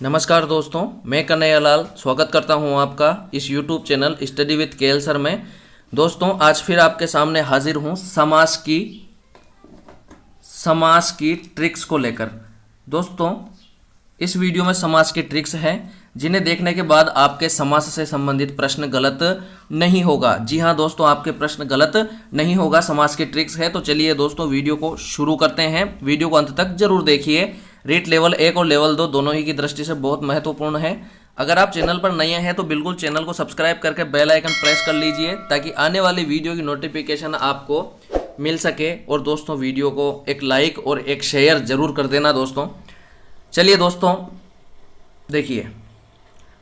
नमस्कार दोस्तों, मैं कन्हैयालाल स्वागत करता हूं आपका इस YouTube channel study with KL sir में। दोस्तों, आज फिर आपके सामने हाजिर हूं समास की ट्रिक्स को लेकर। दोस्तों, इस वीडियो में समास की ट्रिक्स हैं जिन्हें देखने के बाद आपके समास से संबंधित प्रश्न गलत नहीं होगा। जी हाँ दोस्तों, आपके प्रश्न गलत नहीं होगा, समास की ट्रिक्स है। तो चलिए दोस्तों, वीडियो को शुरू करते हैं। वीडियो को अंत तक जरूर देखिए। रेट लेवल 1 और लेवल 2 दोनों ही की दृष्टि से बहुत महत्वपूर्ण है। अगर आप चैनल पर नए हैं तो बिल्कुल चैनल को सब्सक्राइब करके बेल आइकन प्रेस कर लीजिए ताकि आने वाली वीडियो की नोटिफिकेशन आपको मिल सके। और दोस्तों, वीडियो को एक लाइक और एक शेयर जरूर कर देना दोस्तों। चलिए दोस्तों, देखिए,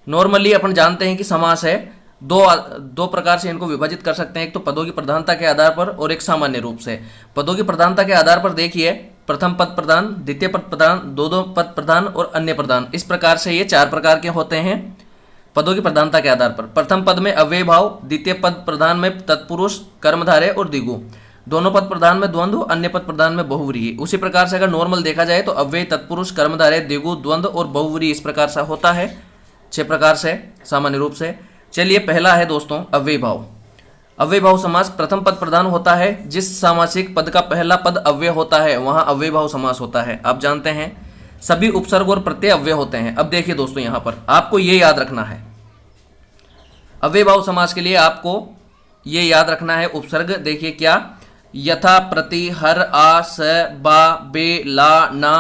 नॉर्मली अपन जानते हैं कि समास है दो प्रकार से इनको विभाजित कर सकते हैं। एक तो पदों की प्रधानता के आधार पर और एक सामान्य रूप से। पदों की प्रधानता के आधार पर देखिए, प्रथम पद प्रधान, द्वितीय पद प्रधान, दो पद प्रधान और अन्य प्रधान। इस प्रकार से ये 4 प्रकार के होते हैं पदों की प्रधानता के आधार पर। प्रथम पद में अव्यय भाव, द्वितीय पद प्रधान में तत्पुरुष, कर्मधारय और द्विगु, दोनों पद प्रधान में द्वंद्व, अन्य पद प्रधान में बहुव्रीहि। उसी प्रकार से अगर नॉर्मल देखा जाए तो अव्यय, तत्पुरुष, कर्मधारय, द्विगु, द्वंद्व और बहुव्रीहि इस प्रकार से होता है 6 प्रकार से सामान्य रूप से। चलिए, पहला है दोस्तों अव्यय भाव। अव्यय भाव समास प्रथम पद प्रधान होता है। जिस सामासिक पद का पहला पद अव्यय होता है वहां अव्यय भाव समास होता है। आप जानते हैं सभी उपसर्ग और प्रत्यय अव्यय होते हैं। अब देखिए दोस्तों, यहां पर आपको ये याद रखना है, अव्यय भाव समास के लिए आपको ये याद रखना है उपसर्ग। देखिए क्या, यथा, प्रति, हर, आ, स, बा, बे, ला, ना,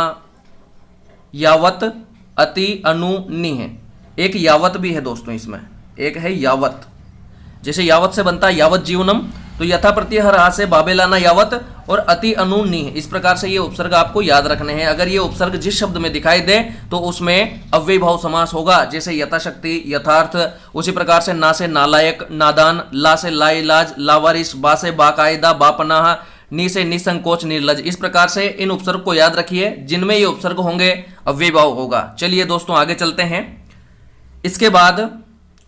यावत, अति, अनु, नि है। एक यावत भी है दोस्तों, इसमें एक है यावत। जैसे यावत से बनता है यावत जीवनम, तो यथा, प्रति, हर, आ, से, बाबे, लाना, यावत और अति, अनु, नि। इस प्रकार से ये उपसर्ग आपको याद रखने हैं। अगर ये उपसर्ग जिस शब्द में दिखाई दे तो उसमें अव्यय भाव समास होगा। जैसे यथाशक्ति, यथार्थ। उसी प्रकार से ना से नालायक, नादान, ला से लाइलाज, लावारिस, बा से बाकायदा, बापनाह, नी से निसंकोच, निर्लज। इस प्रकार से इन उपसर्ग को याद रखिए, जिनमें ये उपसर्ग होंगे अव्यय भाव होगा। चलिए दोस्तों, आगे चलते हैं। इसके बाद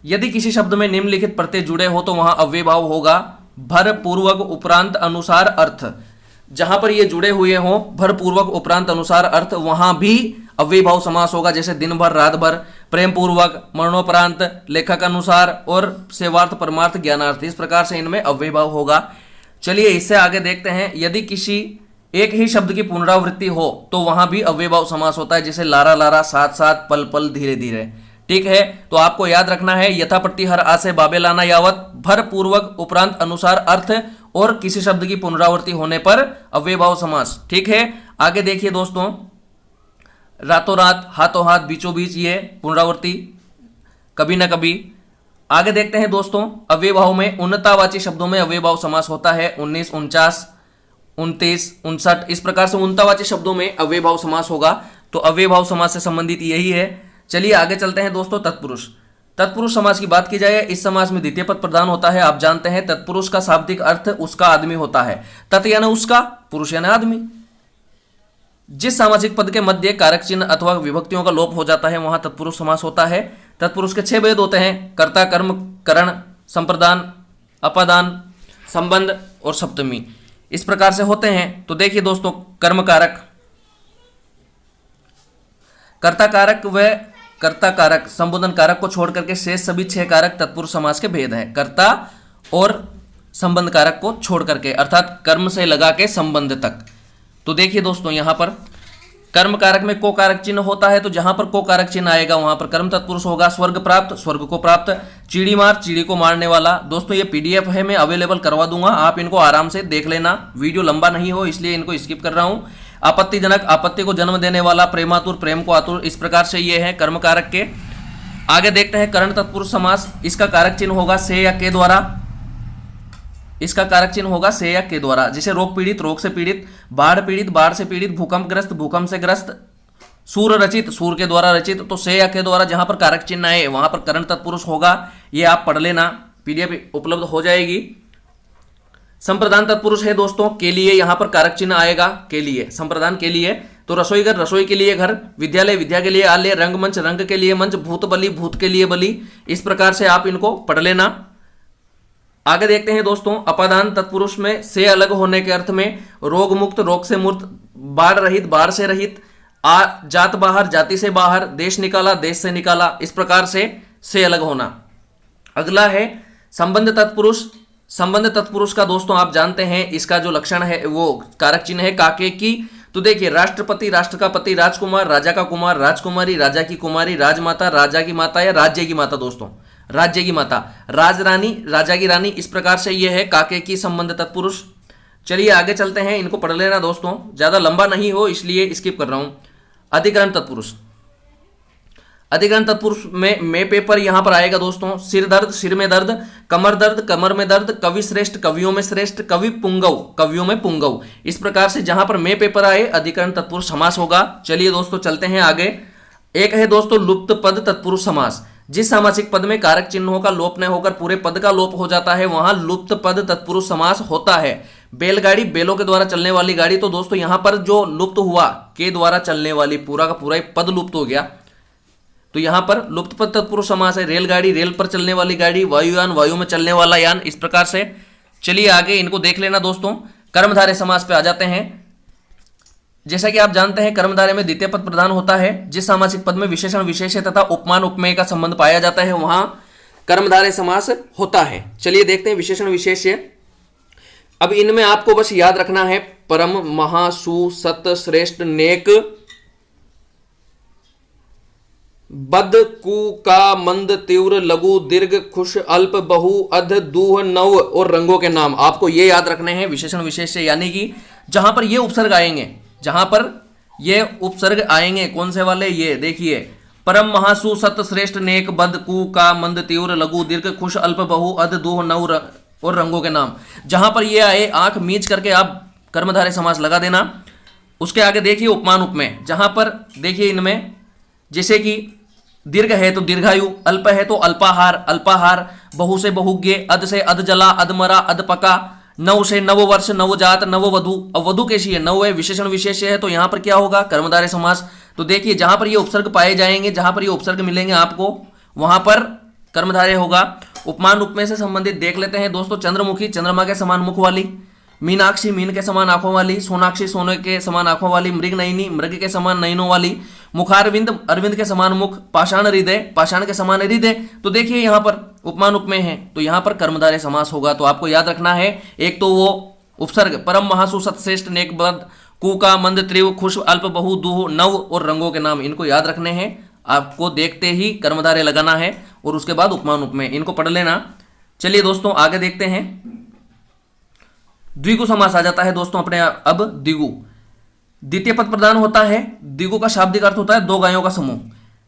यदि किसी शब्द में निम्नलिखित प्रत्यय जुड़े हो तो वहां अव्यय भाव होगा भर, पूर्वक, उपरांत, अनुसार, अर्थ। जहां पर ये जुड़े हुए हो भर, पूर्वक, उपरांत, अनुसार, अर्थ, वहां भी अव्यय भाव समास होगा। जैसे दिन भर, रात भर, प्रेम पूर्वक, मरणोपरांत, लेखक अनुसार और सेवार्थ, परमार्थ, ज्ञानार्थ। इस प्रकार से इनमें अव्यय भाव होगा। चलिए, इससे आगे देखते हैं। यदि किसी एक ही शब्द की पुनरावृत्ति हो तो वहां भी अव्यय भाव समास होता है। जैसे लारा लारा, साथ साथ, पल पल, धीरे धीरे। ठीक है, तो आपको याद रखना है यथा, प्रति, हर, आ, से, बाबे, लाना, यावत, भर, पूर्वक, उपरांत, अनुसार, अर्थ और किसी शब्द की पुनरावृत्ति होने पर अव्यय भाव समास। ठीक है, आगे देखिए दोस्तों, रातों रात, हाथों हाथ, बीचों बीच, ये पुनरावृत्ति कभी ना कभी। आगे देखते हैं दोस्तों, अव्यय भाव में उन्नतावाची शब्दों में अव्यय भाव समास होता है। 19, 49, 29, 59। इस प्रकार से उन्नतावाची शब्दों में अव्यय भाव समास होगा। तो अव्यय भाव समास से संबंधित यही है। चलिए आगे चलते हैं दोस्तों, तत्पुरुष। तत्पुरुष समास की बात की जाए, इस समास में द्वितीय पद प्रधान होता है। आप जानते हैं तत्पुरुष का शाब्दिक अर्थ उसका आदमी होता है। तत् यानी उसका, पुरुष यानी आदमी। जिस सामासिक पद के मध्य कारक चिन्ह अथवा विभक्तियों का लोप हो जाता है वहां तत्पुरुष समास होता है। तत्पुरुष के 6 भेद होते हैं: कर्ता, कर्म, करण, संप्रदान, अपादान, संबंध और सप्तमी। इस प्रकार से होते हैं। तो देखिए दोस्तों, कर्म कारक, कर्ता कारक व कर्ता कारक, संबोधन कारक को छोड़ करके शेष सभी 6 कारक तत्पुरुष समास के भेद हैं। कर्ता और संबंध कारक को छोड़ करके, अर्थात कर्म से लगा के संबंध तक। तो देखिए दोस्तों, यहां पर कर्म कारक में को कारक चिन्ह होता है। तो जहां पर को कारक चिन्ह आएगा वहां पर कर्म तत्पुरुष होगा। स्वर्ग प्राप्त, स्वर्ग को प्राप्त। चिड़ी मार, चिड़ी को मारने वाला। दोस्तों, ये पीडीएफ है, मैं अवेलेबल करवा दूंगा, आप इनको आराम से देख लेना। वीडियो लंबा नहीं हो इसलिए इनको स्किप कर रहा हूं। आपत्तिजनक, आपत्ति को जन्म देने वाला। प्रेमातुर, प्रेम को आतुर। इस प्रकार से ये है कर्म कारक के। आगे देखते हैं करण तत्पुरुष समास। इसका कारक चिन्ह होगा से या के द्वारा। इसका कारक चिन्ह होगा से या के द्वारा। जैसे रोग पीड़ित, रोग से पीड़ित, बाढ़ पीड़ित, बाढ़ से पीड़ित, भूकंप ग्रस्त, भूकंप से ग्रस्त, सूर रचित, सूर के द्वारा रचित। तो से या के द्वारा जहां पर कारक चिन्ह आए वहां पर करण तत्पुरुष होगा। ये आप पढ़ लेना, पीडीएफ उपलब्ध हो जाएगी। संप्रदान तत्पुरुष है दोस्तों, के लिए यहां पर कारक चिन्ह आएगा, के लिए, संप्रदान के लिए। तो रसोई घर, रसोई के लिए घर। विद्यालय, विद्या के लिए आलय। रंगमंच, रंग के लिए मंच। भूत बलि, भूत के लिए बलि। इस प्रकार से आप इनको पढ़ लेना। आगे देखते हैं दोस्तों, अपादान तत्पुरुष में से अलग होने के अर्थ में रोग मुक्त, रोग से मुक्त, बाढ़ रहित, बाढ़ से रहित, जात बाहर, जाति से बाहर, देश निकाला, देश से निकाला, इस प्रकार से अलग होना। अगला है संबंध तत्पुरुष। संबंध तत्पुरुष का दोस्तों आप जानते हैं इसका जो लक्षण है वो कारक चिन्ह है काके की। तो देखिए राष्ट्रपति, राष्ट्र का पति, राजकुमार, राजा का कुमार, राजकुमारी, राजा की कुमारी, राजमाता, राजा की माता या राज्य की माता। दोस्तों राज्य की माता, राजरानी, राजा की रानी, इस प्रकार से यह है काके की संबंध तत्पुरुष। चलिए आगे चलते हैं, इनको पढ़ लेना दोस्तों, ज्यादा लंबा नहीं हो इसलिए स्किप कर रहा हूं। अधिकरण तत्पुरुष। अधिकरण तत्पुरुष में पेपर यहां पर आएगा दोस्तों। सिर दर्द, सिर में दर्द, कमर दर्द, कमर में दर्द, कवि श्रेष्ठ, कवियों में श्रेष्ठ, कवि पुंगव, कवियों में पुंगव, इस प्रकार से जहां पर में पेपर आए अधिकरण तत्पुरुष समास होगा। चलिए दोस्तों चलते हैं आगे। एक है दोस्तों लुप्त पद तत्पुरुष समास। जिस सामासिक पद में कारक चिन्हों का लोप न होकर पूरे पद का लोप हो जाता है वहां लुप्त पद तत्पुरुष समास होता है। बैलगाड़ी, बैलों के द्वारा चलने वाली गाड़ी, तो दोस्तों यहां पर जो लुप्त हुआ के द्वारा चलने वाली, पूरा का पूरा पद लुप्त हो गया, तो यहां पर लुप्त पद तत्पुरुष समास है। रेलगाड़ी, रेल पर चलने वाली गाड़ी, वायुयान, वायु में चलने वाला यान, इस प्रकार से। चलिए आगे इनको देख लेना दोस्तों। कर्मधारय समास पे आ जाते हैं। जैसा कि आप जानते हैं कर्मधारय में द्वितीय पद प्रधान होता है। जिस सामासिक पद में विशेषण विशेष्य तथा उपमान उपमेय का संबंध पाया जाता है वहां कर्मधारय समास होता है। चलिए देखते हैं विशेषण विशेष्य। अब इनमें आपको बस याद रखना है परम, महा, सु, सत, श्रेष्ठ, नेक, बद, कु, का, मंद, तीव्र, लघु, दीर्घ, खुश, अल्प, बहु, अध, दूह, नव और रंगों के नाम। आपको ये याद रखने हैं विशेषण विशेष्य, यानी कि जहां पर ये उपसर्ग आएंगे, जहां पर ये उपसर्ग आएंगे कौन से वाले, ये देखिए परम, महा, सु, सत, श्रेष्ठ, नेक, बद, कु, का, मंद, तीव्र, लघु, दीर्घ, खुश, अल्प, बहु, अध, दूह, नव और रंगों के नाम। जहां पर ये आए आंख मीच करके आप कर्मधारय समास लगा देना। उसके आगे देखिए उपमान उपमेय। जहां पर देखिए इनमें जैसे कि दीर्घ है तो दीर्घायु, अल्प है तो अल्पाहार, अल्पाहार, बहु से बहुज्ञ, अध से अधजला, अधमरा, अधपका, नव से नववर्ष, नवजात, नववधु। अब वधु कैसी है, नव है, विशेषण विशेष्य है, तो यहां पर क्या होगा कर्मधारय समास। तो देखिए जहां पर ये उपसर्ग पाए जाएंगे, जहां पर ये उपसर्ग मिलेंगे आपको वहां पर कर्मधारय होगा। उपमान उपमेय से संबंधित देख लेते हैं दोस्तों। चंद्रमुखी, चंद्रमा के समान मुख वाली, मीनाक्षी, मीन के समान आंखों वाली, सोनाक्षी, सोने के समान आंखों वाली, मृगनयनी, मृग के समान नयनों वाली, मुखारविंद, अरविंद के समान मुख, पाषाण हृदय, पाषाण के समान हृदय। तो देखिए यहां पर उपमान उपमेय है तो यहां पर कर्मधारय समास होगा। तो आपको याद रखना है एक तो वो उपसर्ग परम, महासु, सतश्रेष्ठ, नेक, बद, कु, का, मंद, त्रिव, खुश, अल्प, बहु, दूह, नव और रंगों के नाम, इनको याद रखने हैं। आपको देखते ही कर्मधारय लगाना है और उसके बाद उपमान उपमेय, इनको पढ़ लेना। चलिए दोस्तों आगे देखते हैं। द्विगु समास आ जाता है दोस्तों अपने अब द्विगु। द्वितीय पद प्रधान होता है। द्विगु का शाब्दिक अर्थ होता है दो गायों का समूह।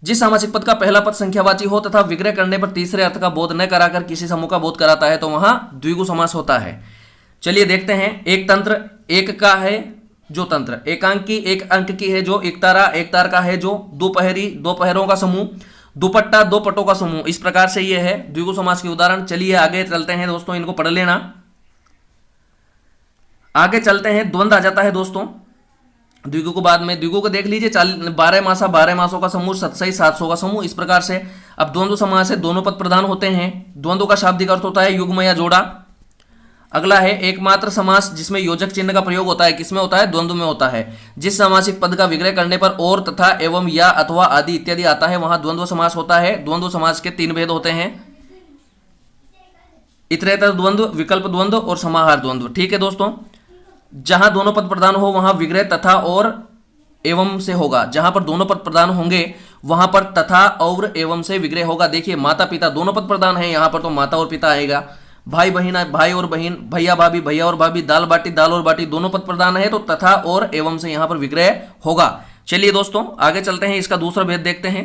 जिस सामासिक पद का पहला पद संख्यावाची हो तथा विग्रह करने पर तीसरे अर्थ का बोध न कराकर किसी समूह का बोध कराता है तो वहां द्विगु समास होता है। चलिए देखते हैं। एक तंत्र, एक का है जो तंत्र, एकांक की, एक अंक की है जो, एक तारा, एक तार का है जो, दोपहरी, दो पहरों का समूह, दुपट्टा, दो पटों का समूह, इस प्रकार से ये है द्विगु समास के उदाहरण। चलिए आगे चलते हैं दोस्तों, इनको पढ़ लेना। आगे चलते हैं। द्वंद्व आ जाता है दोस्तों द्विगु को बाद में। द्विगु को देख लीजिए 12 मासा, 12 मासों का समूह, 700 700 का समूह, इस प्रकार से। अब द्वंद्व समास है, दोनों पद प्रधान होते हैं। द्वंद्व का शाब्दिक अर्थ होता है युग्म या जोड़ा। अगला है एकमात्र समास जिसमें योजक चिन्ह का प्रयोग होता है। किसमें होता है? द्वंद्व में होता है। जिस सामासिक पद का विग्रह करने पर और, तथा, एवं, या, अथवा आदि इत्यादि आता है वहां द्वंद्व समास होता है। द्वंद्व समास के 3 भेद होते हैं, इतरेतर द्वंद्व, विकल्प द्वंद्व और समाहार द्वंद्व। ठीक है दोस्तों। जहां दोनों पद प्रधान हो वहां विग्रह तथा और एवं से होगा। जहां पर दोनों पद प्रधान होंगे वहां पर तथा और एवं से विग्रह होगा। देखिए माता पिता दोनों पद प्रधान हैं, यहां पर तो माता और पिता आएगा। भाई बहन, भाई और बहन, भैया भाभी, भैया और भाभी, दाल बाटी, दाल और बाटी, दोनों पद प्रधान है तो तथा और एवं से यहां पर विग्रह होगा। चलिए दोस्तों आगे चलते हैं, इसका दूसरा भेद देखते हैं,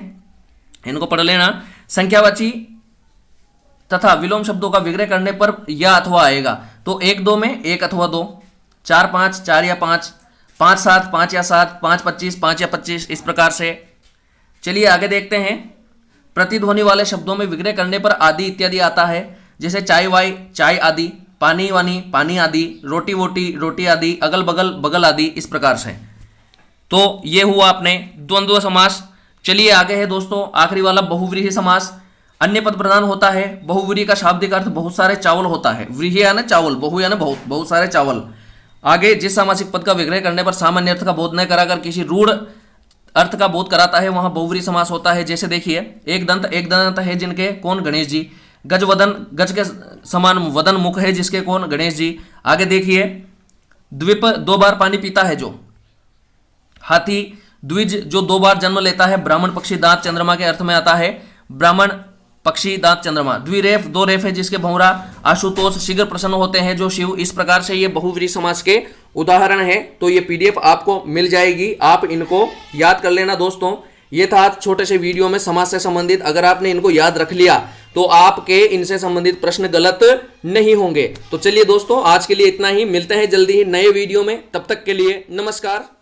इनको पढ़ लेना। संख्यावाची तथा विलोम शब्दों का विग्रह करने पर या अथवा आएगा तो 1 2 में 1 अथवा 2, 4 5 4 या 5, 5 7 5 या 7, 5 25 5 या 25, इस प्रकार से। चलिए आगे देखते हैं। प्रतिध्वनि वाले शब्दों में विग्रह करने पर आदि इत्यादि आता है, जैसे चाय वाई, चाय आदि, पानी वानी, पानी आदि, रोटी वोटी, रोटी आदि, अगल बगल, बगल आदि, इस प्रकार से। तो ये हुआ अपने द्वंद्व समास। चलिए आगे है दोस्तों आखिरी वाला बहुव्रीहि समास। अन्य पद प्रधान होता है। बहुव्रीहि का शाब्दिक अर्थ बहुत सारे चावल होता है। व्रीहि यानी चावल, बहु यानी बहुत, बहुत सारे चावल। आगे जिस सामासिक पद का विग्रह करने पर सामान्य अर्थ का बोध न कराकर किसी रूढ़ अर्थ का बोध कराता है वहां बहुव्रीहि समास होता है। जैसे देखिए एक दंत है जिनके कौन गणेश जी। गज के समान वदन मुख है जिसके कौन गणेश जी। आगे देखिए द्वीप 2 बार पानी पीता है जो हाथी। द्विज जो 2 बार जन्म लेता है। ब्राह्मण पक्षी दांत चंद्रमा के अर्थ में आता है। ब्राह्मण पक्षी दांत चंद्रमा। द्विरेफ 2 रेफ है जिसके भौरा। आशुतोष शीघ्र प्रसन्न होते हैं जो शिव। इस प्रकार से ये बहुव्रीहि समास के उदाहरण है। तो ये पीडीएफ आपको मिल जाएगी, आप इनको याद कर लेना दोस्तों। ये था छोटे से वीडियो में समास से संबंधित। अगर आपने इनको याद रख लिया तो आपके इनसे संबंधित प्रश्न गलत नहीं होंगे। तो चलिए दोस्तों आज के लिए इतना ही, मिलते हैं जल्दी ही नए वीडियो में। तब तक के लिए नमस्कार।